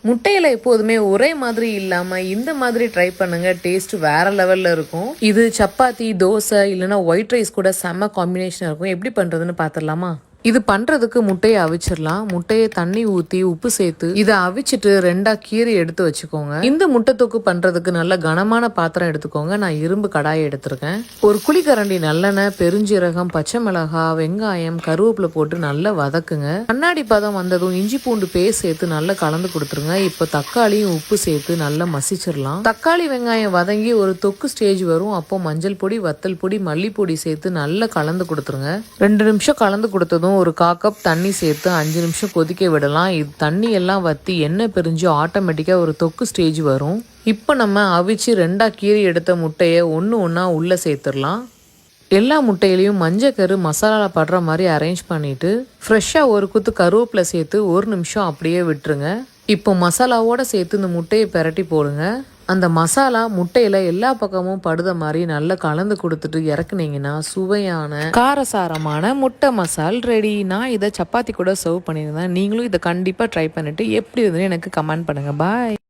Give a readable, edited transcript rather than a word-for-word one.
முட்டையில எப்போதுமே ஒரே மாதிரி இல்லாம இந்த மாதிரி ட்ரை பண்ணுங்க. டேஸ்ட் வேற லெவல்ல இருக்கும். இது சப்பாத்தி, தோசை இல்லைன்னா ஒயிட் ரைஸ் கூட செம்ம காம்பினேஷன் இருக்கும். எப்படி பண்றதுன்னு பாத்திரலாமா? இது பண்றதுக்கு முட்டையை அவிச்சிடலாம். முட்டையை தண்ணி ஊத்தி உப்பு சேர்த்து இதை அவிச்சிட்டு 2 கீறி எடுத்து வச்சுக்கோங்க. இந்த முட்டை தொக்கு பண்றதுக்கு நல்ல கனமான பாத்திரம் எடுத்துக்கோங்க. நான் இரும்பு கடாயை எடுத்திருக்கேன். ஒரு குழிக்கரண்டி நல்லெண்ணெய், பெருஞ்சீரகம், பச்சை மிளகாய், வெங்காயம், கருவேப்பிலை போட்டு நல்லா வதக்குங்க. கண்ணாடி பதம் வந்ததும் இஞ்சி பூண்டு பேஸ்ட் சேர்த்து நல்லா கலந்து கொடுத்துருங்க. இப்போ தக்காளியும் உப்பு சேர்த்து நல்லா மசிச்சிடலாம். தக்காளி வெங்காயம் வதங்கி ஒரு தொக்கு ஸ்டேஜ் வரும். அப்போ மஞ்சள் பொடி, வத்தல் பொடி, மல்லிப்பொடி சேர்த்து நல்லா கலந்து கொடுத்துருங்க. 2 நிமிஷம் கலந்து கொடுத்ததும் ஒரு 1/4 கப் தண்ணி சேர்த்து 5 நிமிஷம் கொதிக்க விடலாம். இது தண்ணி எல்லாம் வத்தி எண்ணெய் பிரிஞ்சு ஆட்டோமேட்டிக்கா ஒரு தொக்கு ஸ்டேஜ் வரும். இப்போ நம்ம அவிச்சு 2 கீறி எடுத்த முட்டையை ஒன்னா உள்ள சேர்த்துடலாம். எல்லா முட்டையிலையும் மஞ்சக்கரு மசாலா படுற மாதிரி அரேஞ்ச் பண்ணிட்டு ஃப்ரெஷ்ஷாக ஒரு குத்து கருவேப்பிலை சேர்த்து 1 நிமிஷம் அப்படியே விட்டுருங்க. இப்போ மசாலாவோட சேர்த்து இந்த முட்டையை பெரட்டி போடுங்க. அந்த மசாலா முட்டையில எல்லா பக்கமும் படுத மாதிரி நல்லா கலந்து கொடுத்துட்டு இறக்குனீங்கன்னா சுவையான காரசாரமான முட்டை மசால் ரெடி. நான் இதை சப்பாத்தி கூட சர்வ் பண்ணியிருந்தேன். நீங்களும் இதை கண்டிப்பாக ட்ரை பண்ணிட்டு எப்படி இருந்ததுன்னு எனக்கு கமெண்ட் பண்ணுங்க. பாய்.